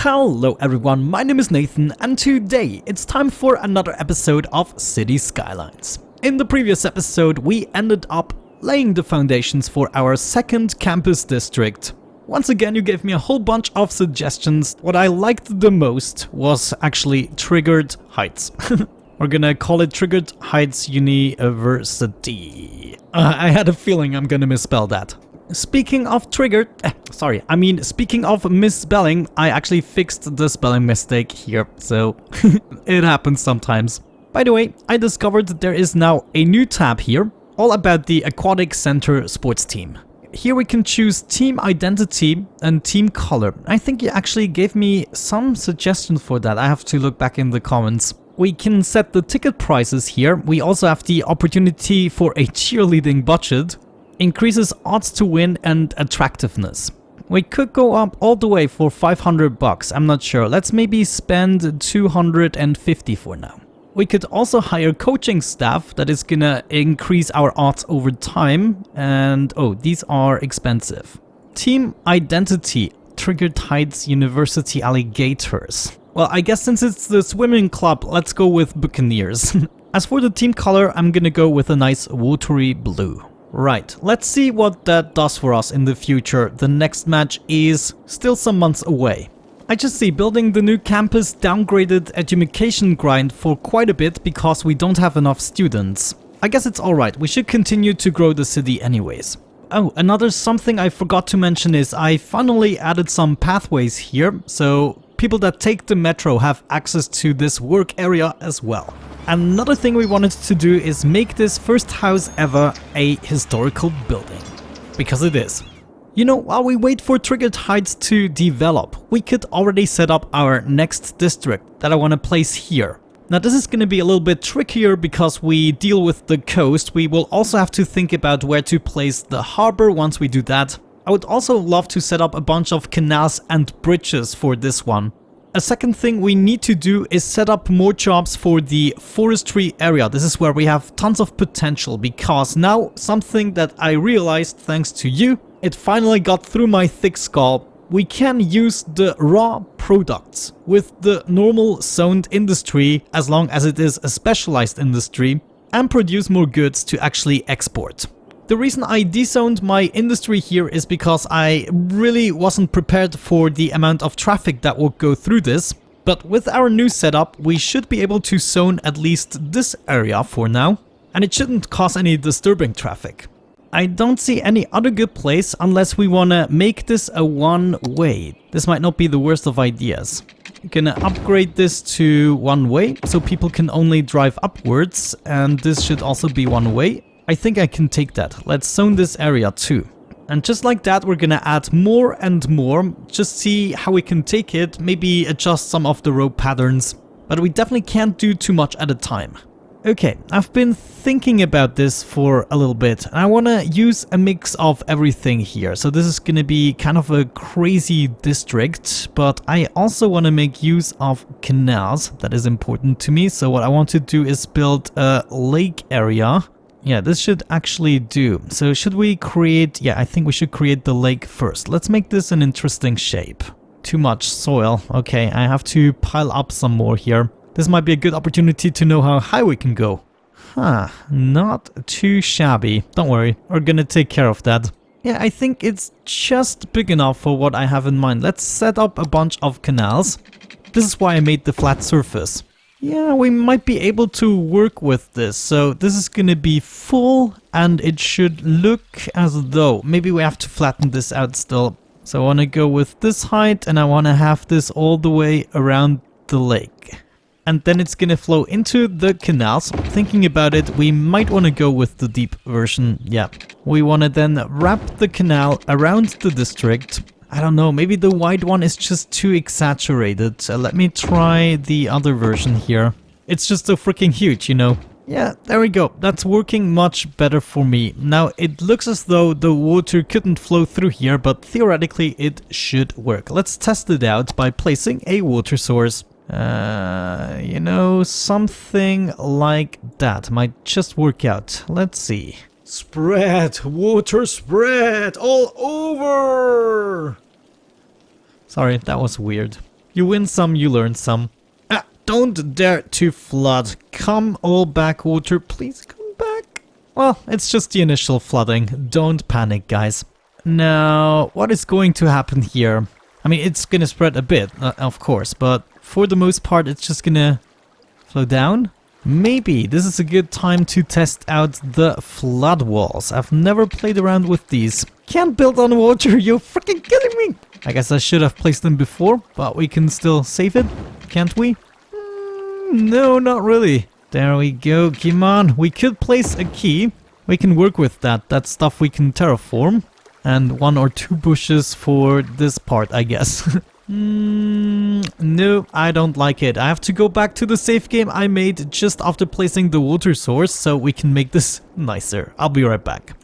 Hello everyone, my name is Nathan and today it's time for another episode of City Skylines. In the previous episode we ended up laying the foundations for our second campus district. Once again you gave me a whole bunch of suggestions. What I liked the most was actually Triggered Heights. We're gonna call it Triggered Heights University. I had a feeling I'm gonna misspell that. Speaking of speaking of misspelling, I actually fixed the spelling mistake here, so it happens sometimes. By the way, I discovered there is now a new tab here, all about the Aquatic Center sports team. Here we can choose team identity and team color. I think you actually gave me some suggestions for that. I have to look back in the comments. We can set the ticket prices here. We also have the opportunity for a cheerleading budget. Increases odds to win and attractiveness. We could go up all the way for 500 bucks, I'm not sure. Let's maybe spend 250 for now. We could also hire coaching staff that is gonna increase our odds over time. And oh, these are expensive. Team identity, Triggered Heights University Alligators. Well, I guess since it's the swimming club, let's go with Buccaneers. As for the team color, I'm gonna go with a nice watery blue. Right, let's see what that does for us in the future. The next match is still some months away. I just see building the new campus downgraded education grind for quite a bit because we don't have enough students. I guess it's alright, we should continue to grow the city anyways. Oh, another something I forgot to mention is I finally added some pathways here, so people that take the metro have access to this work area as well. Another thing we wanted to do is make this first house ever a historical building. Because it is. You know, while we wait for Triggered Heights to develop, we could already set up our next district that I want to place here. Now this is going to be a little bit trickier because we deal with the coast. We will also have to think about where to place the harbour once we do that. I would also love to set up a bunch of canals and bridges for this one. A second thing we need to do is set up more jobs for the forestry area. This is where we have tons of potential because now something that I realized thanks to you, it finally got through my thick skull. We can use the raw products with the normal zoned industry as long as it is a specialized industry and produce more goods to actually export. The reason I dezoned my industry here is because I really wasn't prepared for the amount of traffic that will go through this. But with our new setup, we should be able to zone at least this area for now. And it shouldn't cause any disturbing traffic. I don't see any other good place unless we want to make this a one-way. This might not be the worst of ideas. I'm gonna upgrade this to one-way so people can only drive upwards. And this should also be one-way. I think I can take that. Let's zone this area too. And just like that, we're gonna add more and more. Just see how we can take it. Maybe adjust some of the road patterns. But we definitely can't do too much at a time. Okay, I've been thinking about this for a little bit. And I wanna use a mix of everything here. So this is gonna be kind of a crazy district. But I also wanna make use of canals. That is important to me. So what I want to do is build a lake area. Yeah, this should actually do. So should we create... Yeah, I think we should create the lake first. Let's make this an interesting shape. Too much soil. Okay, I have to pile up some more here. This might be a good opportunity to know how high we can go. Huh, not too shabby. Don't worry, we're gonna take care of that. Yeah, I think it's just big enough for what I have in mind. Let's set up a bunch of canals. This is why I made the flat surface. Yeah, we might be able to work with this. So this is gonna be full and it should look as though maybe we have to flatten this out still. So I want to go with this height and I want to have this all the way around the lake. And then it's gonna flow into the canals. Thinking about it, we might want to go with the deep version. Yeah, we want to then wrap the canal around the district. I don't know, maybe the wide one is just too exaggerated. Let me try the other version here. It's just so freaking huge, you know. Yeah, there we go. That's working much better for me. Now, it looks as though the water couldn't flow through here, but theoretically it should work. Let's test it out by placing a water source. You know, something like that might just work out. Let's see. Spread, water spread all over. Sorry, that was weird. You win some, you learn some. Don't dare to flood. Come all back, water. Please come back. Well, it's just the initial flooding. Don't panic, guys. Now, what is going to happen here? I mean, it's gonna spread a bit, of course, but for the most part, it's just gonna flow down. Maybe this is a good time to test out the flood walls. I've never played around with these. Can't build on water, you're freaking kidding me! I guess I should have placed them before, but we can still save it, can't we? No, not really. There we go, come on. We could place a key. We can work with that. That's stuff we can terraform. And 1 or 2 bushes for this part, I guess. No, I don't like it. I have to go back to the save game I made just after placing the water source so we can make this nicer. I'll be right back.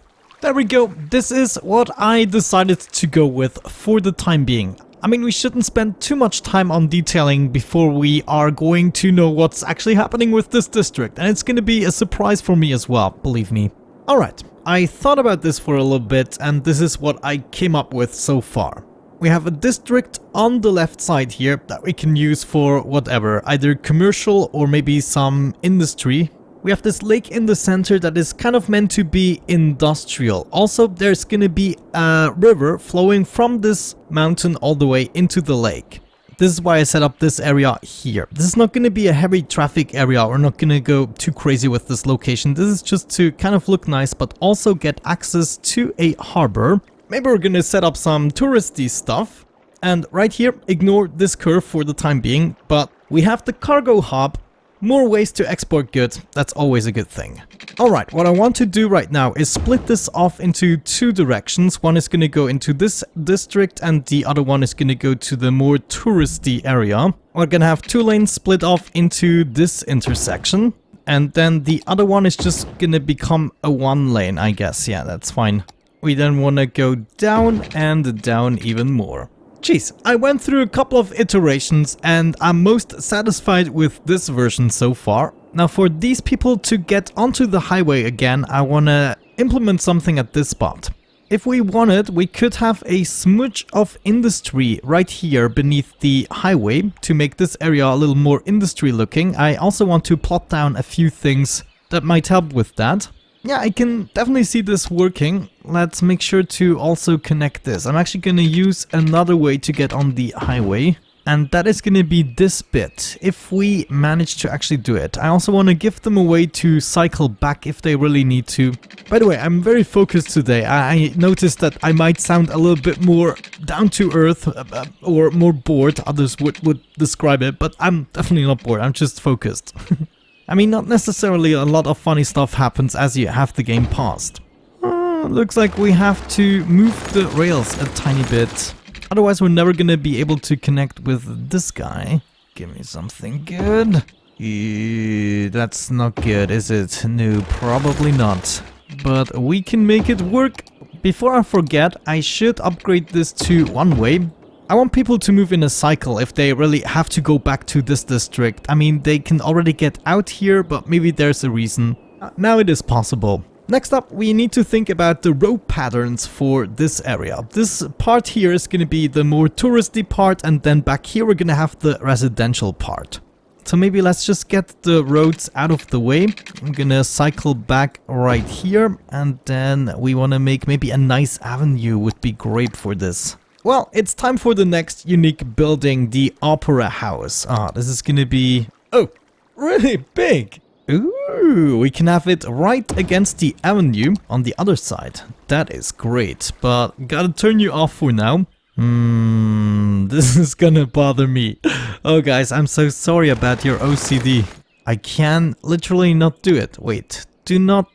There we go. This is what I decided to go with for the time being. I mean, we shouldn't spend too much time on detailing before we are going to know what's actually happening with this district. And it's going to be a surprise for me as well, believe me. Alright, I thought about this for a little bit and this is what I came up with so far. We have a district on the left side here that we can use for whatever, either commercial or maybe some industry. We have this lake in the center that is kind of meant to be industrial. Also, there's gonna be a river flowing from this mountain all the way into the lake. This is why I set up this area here. This is not gonna be a heavy traffic area. We're not gonna go too crazy with this location. This is just to kind of look nice, but also get access to a harbor. Maybe we're gonna set up some touristy stuff. And right here, ignore this curve for the time being, but we have the cargo hub. More ways to export goods, that's always a good thing. Alright, what I want to do right now is split this off into 2 directions. One is going to go into this district and the other one is going to go to the more touristy area. We're going to have 2 lanes split off into this intersection. And then the other one is just going to become a 1 lane, I guess. Yeah, that's fine. We then want to go down and down even more. Jeez, I went through a couple of iterations and I'm most satisfied with this version so far. Now for these people to get onto the highway again, I want to implement something at this spot. If we wanted, we could have a smudge of industry right here beneath the highway to make this area a little more industry looking. I also want to plot down a few things that might help with that. Yeah, I can definitely see this working. Let's make sure to also connect this. I'm actually going to use another way to get on the highway. And that is going to be this bit, if we manage to actually do it. I also want to give them a way to cycle back if they really need to. By the way, I'm very focused today. I noticed that I might sound a little bit more down to earth or more bored. Others would describe it, but I'm definitely not bored. I'm just focused. I mean, not necessarily a lot of funny stuff happens as you have the game paused. Looks like we have to move the rails a tiny bit. Otherwise, we're never gonna be able to connect with this guy. Give me something good. That's not good, is it? No, probably not. But we can make it work. Before I forget, I should upgrade this to 1 way. I want people to move in a cycle if they really have to go back to this district. I mean, they can already get out here, but maybe there's a reason. Now it is possible. Next up, we need to think about the road patterns for this area. This part here is going to be the more touristy part, and then back here we're going to have the residential part. So maybe let's just get the roads out of the way. I'm going to cycle back right here, and then we want to make maybe a nice avenue would be great for this. Well, it's time for the next unique building, the Opera House. This is gonna be... Oh, really big! Ooh, we can have it right against the avenue on the other side. That is great, but gotta turn you off for now. This is gonna bother me. Oh guys, I'm so sorry about your OCD. I can literally not do it. Wait, do not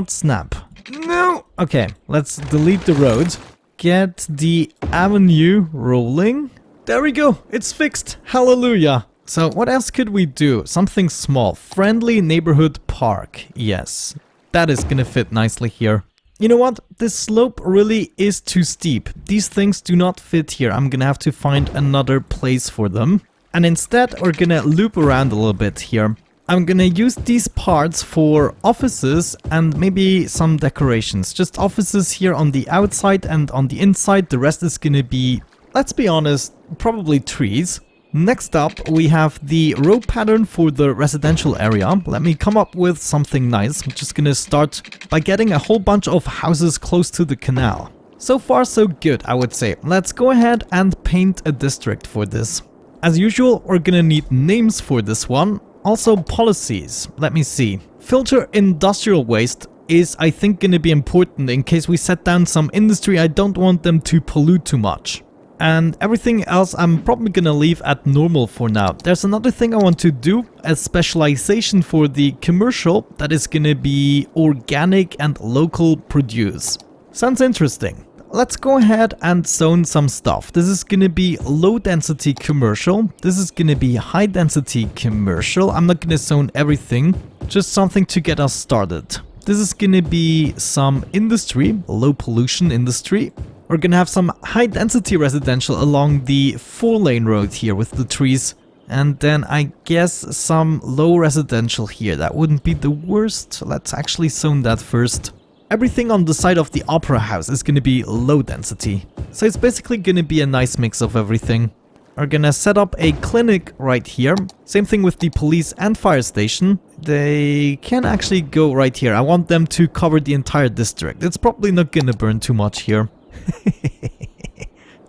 snap. No! Okay, let's delete the road. Get the avenue rolling. There we go, it's fixed. Hallelujah. So what else could we do? Something small. Friendly neighborhood park. Yes, that is gonna fit nicely here. You know what? This slope really is too steep. These things do not fit here. I'm gonna have to find another place for them. And instead, we're gonna loop around a little bit here. I'm gonna use these parts for offices and maybe some decorations. Just offices here on the outside and on the inside. The rest is gonna be, let's be honest, probably trees. Next up, we have the row pattern for the residential area. Let me come up with something nice. I'm just gonna start by getting a whole bunch of houses close to the canal. So far so good, I would say. Let's go ahead and paint a district for this. As usual, we're gonna need names for this one. Also policies. Let me see. Filter industrial waste is, I think, gonna be important in case we set down some industry. I don't want them to pollute too much. And everything else I'm probably gonna leave at normal for now. There's another thing I want to do, a specialization for the commercial that is gonna be organic and local produce. Sounds interesting. Let's go ahead and zone some stuff. This is gonna be low density commercial. This is gonna be high density commercial. I'm not gonna zone everything, just something to get us started. This is gonna be some industry, low pollution industry. We're gonna have some high density residential along the 4-lane road here with the trees. And then I guess some low residential here. That wouldn't be the worst. Let's actually zone that first. Everything on the side of the opera house is gonna be low density. So it's basically gonna be a nice mix of everything. We're gonna set up a clinic right here. Same thing with the police and fire station. They can actually go right here. I want them to cover the entire district. It's probably not gonna burn too much here.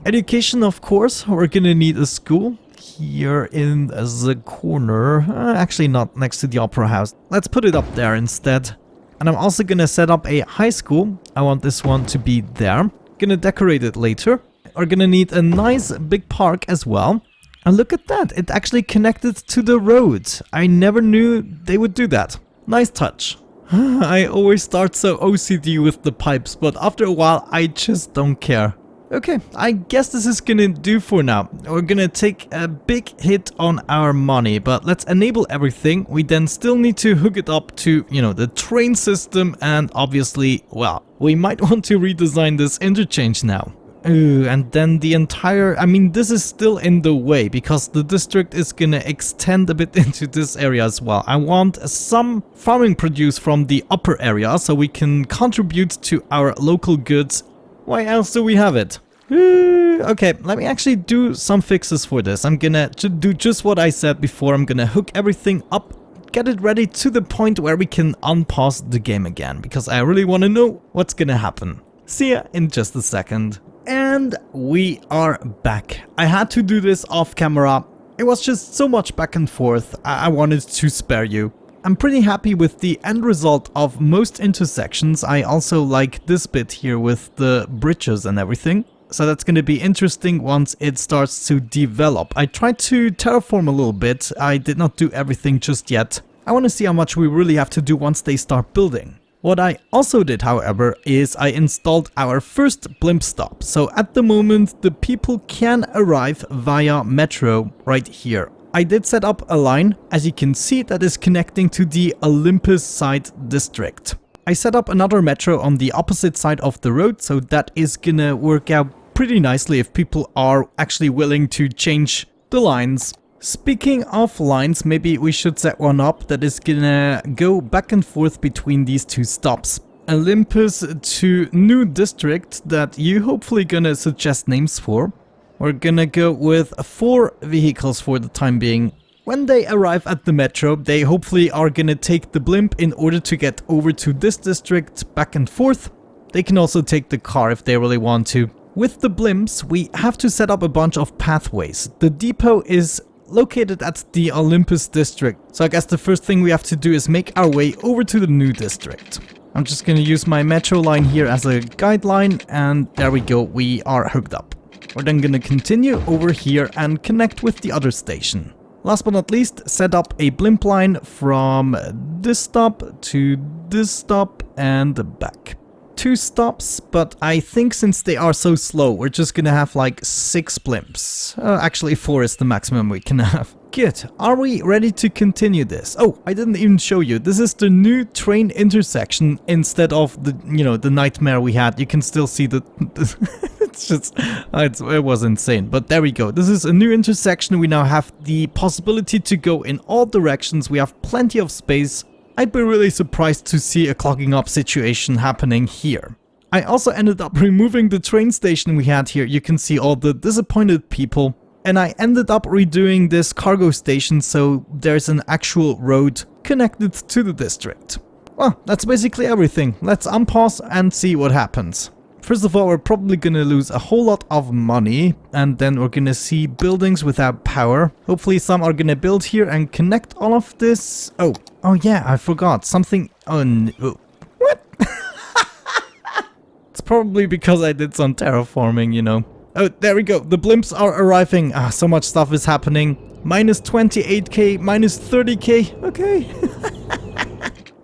Education, of course. We're gonna need a school here in the corner. Actually not next to the opera house. Let's put it up there instead. And I'm also gonna set up a high school. I want this one to be there. Gonna decorate it later. We're gonna need a nice big park as well. And look at that, it actually connected to the road. I never knew they would do that. Nice touch. I always start so OCD with the pipes, but after a while I just don't care. Okay, I guess this is gonna do for now. We're gonna take a big hit on our money, but let's enable everything. We then still need to hook it up to, you know, the train system, and obviously, well, we might want to redesign this interchange now. Ooh, and then the entire, I mean, this is still in the way because the district is gonna extend a bit into this area as well. I want some farming produce from the upper area so we can contribute to our local goods. Why else do we have it? Okay, let me actually do some fixes for this. I'm gonna do just what I said before. I'm gonna hook everything up, get it ready to the point where we can unpause the game again because I really want to know what's gonna happen. See ya in just a second. And we are back. I had to do this off camera. It was just so much back and forth. I wanted to spare you. I'm pretty happy with the end result of most intersections. I also like this bit here with the bridges and everything. So that's going to be interesting once it starts to develop. I tried to terraform a little bit. I did not do everything just yet. I want to see how much we really have to do once they start building. What I also did, however, is I installed our first blimp stop. So at the moment, the people can arrive via metro right here. I did set up a line, as you can see, that is connecting to the Olympus side district. I set up another metro on the opposite side of the road, so that is gonna work out pretty nicely if people are actually willing to change the lines. Speaking of lines, maybe we should set one up that is gonna go back and forth between these two stops. Olympus to new district that you hopefully gonna suggest names for. We're gonna go with 4 vehicles for the time being. When they arrive at the metro, they hopefully are gonna take the blimp in order to get over to this district back and forth. They can also take the car if they really want to. With the blimps, we have to set up a bunch of pathways. The depot is located at the Olympus district, so I guess the first thing we have to do is make our way over to the new district. I'm just gonna use my metro line here as a guideline, and there we go, we are hooked up. We're then gonna continue over here and connect with the other station. Last but not least, set up a blimp line from this stop to this stop and back. 2 stops, but I think since they are so slow, we're just gonna have like 6 blimps. Actually 4 is the maximum we can have. Good. Are we ready to continue this? Oh, I didn't even show you. This is the new train intersection instead of the, you know, the nightmare we had. You can still see the it's just, it was insane. But there we go. This is a new intersection. We now have the possibility to go in all directions. We have plenty of space. I'd be really surprised to see a clogging up situation happening here. I also ended up removing the train station we had here. You can see all the disappointed people. And I ended up redoing this cargo station so there's an actual road connected to the district. Well, that's basically everything. Let's unpause and see what happens. First of all, we're probably gonna lose a whole lot of money, and then we're gonna see buildings without power. Hopefully some are gonna build here and connect all of this. Oh yeah, I forgot something. What? It's probably because I did some terraforming, you know. Oh, there we go. The blimps are arriving. So much stuff is happening. Minus 28k, minus 30k. Okay.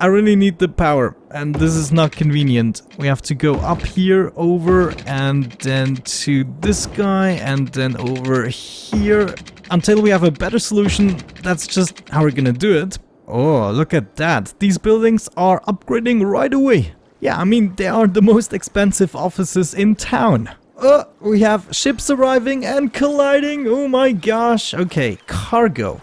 I really need the power, and this is not convenient. We have to go up here, over, and then to this guy, and then over here. Until we have a better solution, that's just how we're gonna do it. Oh, look at that. These buildings are upgrading right away. Yeah, I mean, they are the most expensive offices in town. We have ships arriving and colliding. Oh my gosh. Okay, cargo.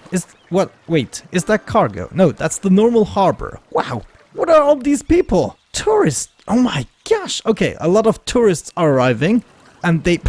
Wait, is that cargo? No, that's the normal harbor. Wow, what are all these people? Tourists. Oh my gosh. Okay, a lot of tourists are arriving, and they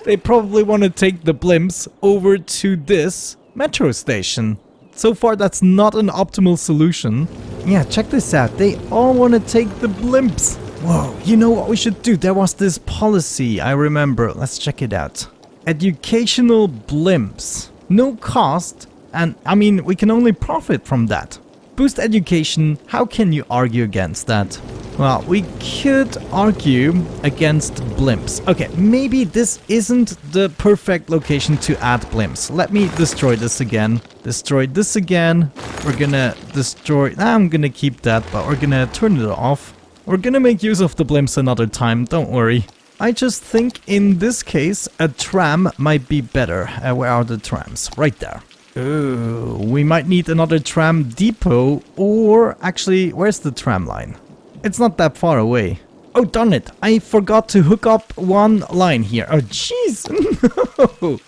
they probably want to take the blimps over to this metro station. So far, that's not an optimal solution. Yeah, check this out. They all want to take the blimps. Whoa, you know what we should do? There was this policy, I remember. Let's check it out. Educational blimps. No cost, and I mean, we can only profit from that. Boost education, how can you argue against that? Well, we could argue against blimps. Okay, maybe this isn't the perfect location to add blimps. Let me destroy this again. Destroy this again. We're gonna destroy... I'm gonna keep that, but we're gonna turn it off. We're gonna make use of the blimps another time, don't worry. I just think in this case, a tram might be better. Where are the trams? Right there. Ooh, we might need another tram depot, or actually, where's the tram line? It's not that far away. Oh, darn it. I forgot to hook up one line here. Oh, jeez. No.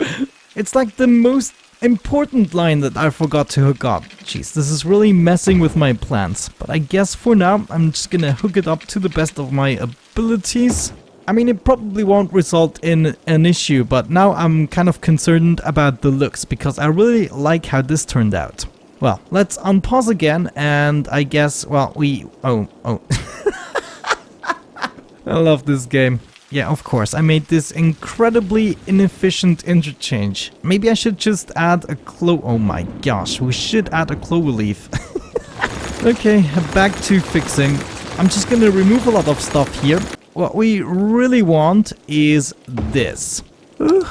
It's like the most important line that I forgot to hook up. Jeez, this is really messing with my plans. But I guess for now, I'm just gonna hook it up to the best of my abilities. I mean, it probably won't result in an issue, but now I'm kind of concerned about the looks, because I really like how this turned out. Well, let's unpause again, and I guess, well, Oh. I love this game. Yeah, of course, I made this incredibly inefficient interchange. Maybe I should just add a oh my gosh, we should add a clover leaf. Okay, back to fixing. I'm just gonna remove a lot of stuff here. What we really want is this.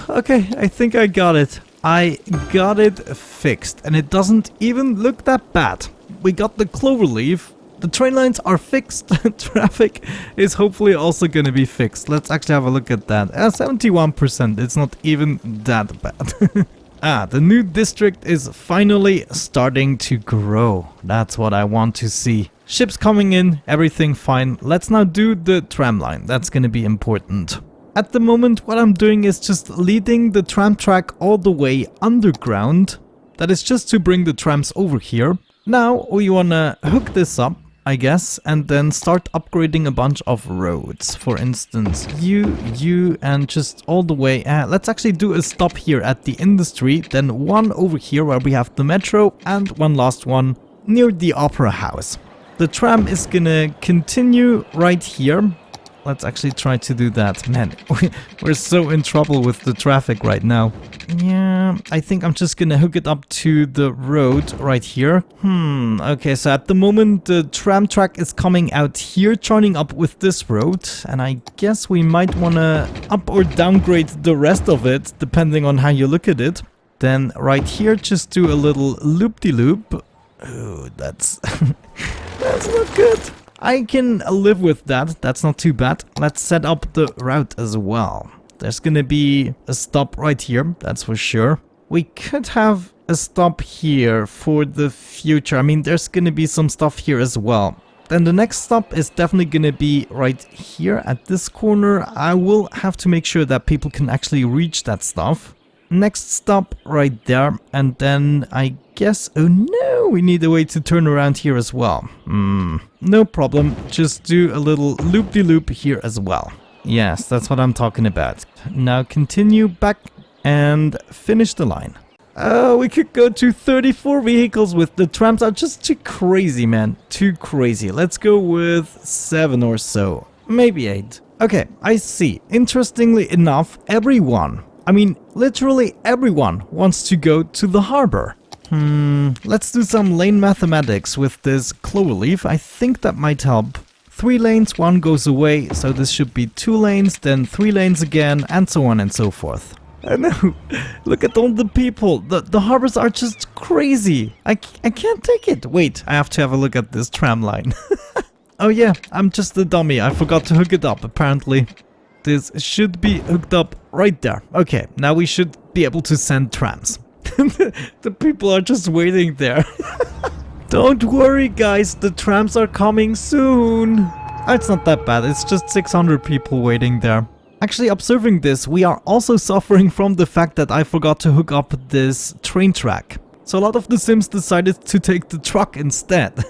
Okay, I think I got it. I got it fixed, and it doesn't even look that bad. We got the clover leaf. The train lines are fixed. Traffic is hopefully also going to be fixed. Let's actually have a look at that. 71%. It's not even that bad. The new district is finally starting to grow. That's what I want to see. Ships coming in, everything fine. Let's now do the tram line. That's going to be important. At the moment, what I'm doing is just leading the tram track all the way underground. That is just to bring the trams over here. Now we want to hook this up, I guess, and then start upgrading a bunch of roads. For instance, you, and just all the way. Let's actually do a stop here at the industry, then one over here where we have the metro, and one last one near the opera house. The tram is gonna continue right here. Let's actually try to do that. Man, we're so in trouble with the traffic right now. Yeah, I think I'm just gonna hook it up to the road right here. Okay, so at the moment the tram track is coming out here, joining up with this road. And I guess we might wanna up or downgrade the rest of it, depending on how you look at it. Then right here, just do a little loop-de-loop. Oh, that's... that's not good. I can live with that, that's not too bad. Let's set up the route as well. There's gonna be a stop right here, that's for sure. We could have a stop here for the future. I mean, there's gonna be some stuff here as well. Then the next stop is definitely gonna be right here at this corner. I will have to make sure that people can actually reach that stuff. Next stop right there, and then I guess... oh no, we need a way to turn around here as well. No problem, just do a little loop-de-loop here as well. Yes, that's what I'm talking about. Now continue back and finish the line. Oh, we could go to 34 vehicles with the trams are just too crazy, man. Too crazy. Let's go with 7 or so. Maybe 8. Okay, I see. Interestingly enough, everyone, I mean, literally everyone wants to go to the harbor. Let's do some lane mathematics with this cloverleaf. I think that might help. 3 lanes, 1 goes away, so this should be 2 lanes, then 3 lanes again, and so on and so forth. I know. Look at all the people. The harbors are just crazy. I can't take it. Wait, I have to have a look at this tram line. Oh yeah, I'm just a dummy. I forgot to hook it up, apparently. This should be hooked up right there. Okay, now we should be able to send trams. The people are just waiting there. Don't worry, guys. The trams are coming soon. It's not that bad. It's just 600 people waiting there. Actually, observing this, we are also suffering from the fact that I forgot to hook up this train track. So a lot of the Sims decided to take the truck instead.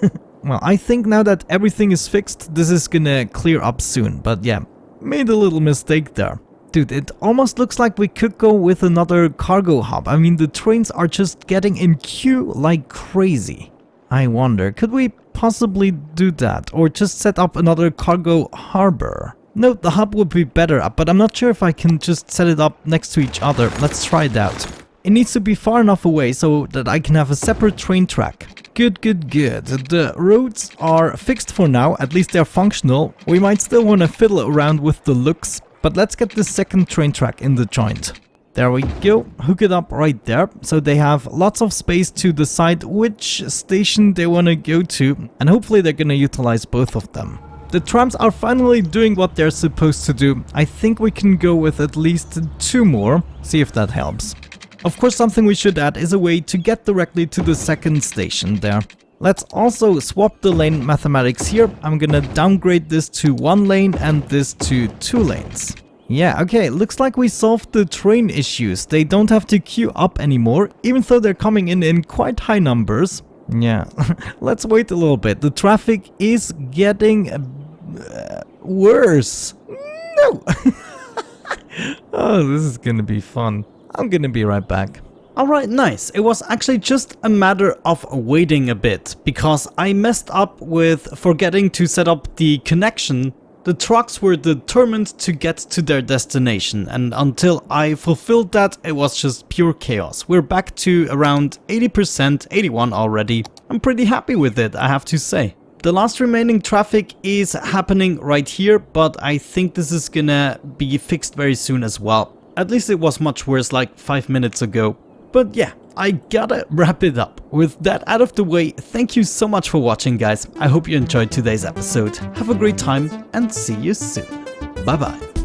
Well, I think now that everything is fixed, this is gonna clear up soon. But yeah, made a little mistake there. Dude, it almost looks like we could go with another cargo hub. I mean, the trains are just getting in queue like crazy. I wonder, could we possibly do that? Or just set up another cargo harbor? No, the hub would be better, but I'm not sure if I can just set it up next to each other. Let's try it out. It needs to be far enough away so that I can have a separate train track. Good, good, good. The roads are fixed for now, at least they're functional. We might still want to fiddle around with the looks, but let's get the second train track in the joint. There we go, hook it up right there, so they have lots of space to decide which station they want to go to, and hopefully they're going to utilize both of them. The trams are finally doing what they're supposed to do. I think we can go with at least 2 more, see if that helps. Of course, something we should add is a way to get directly to the second station there. Let's also swap the lane mathematics here. I'm gonna downgrade this to 1 lane and this to 2 lanes. Yeah, okay, looks like we solved the train issues. They don't have to queue up anymore, even though they're coming in quite high numbers. Yeah, let's wait a little bit. The traffic is getting worse. No! Oh, this is gonna be fun. I'm gonna be right back. Alright, nice. It was actually just a matter of waiting a bit, because I messed up with forgetting to set up the connection. The trucks were determined to get to their destination, and until I fulfilled that, it was just pure chaos. We're back to around 80%, 81 already. I'm pretty happy with it, I have to say. The last remaining traffic is happening right here, but I think this is gonna be fixed very soon as well. At least it was much worse like 5 minutes ago. But yeah, I gotta wrap it up. With that out of the way, thank you so much for watching, guys. I hope you enjoyed today's episode. Have a great time and see you soon. Bye bye.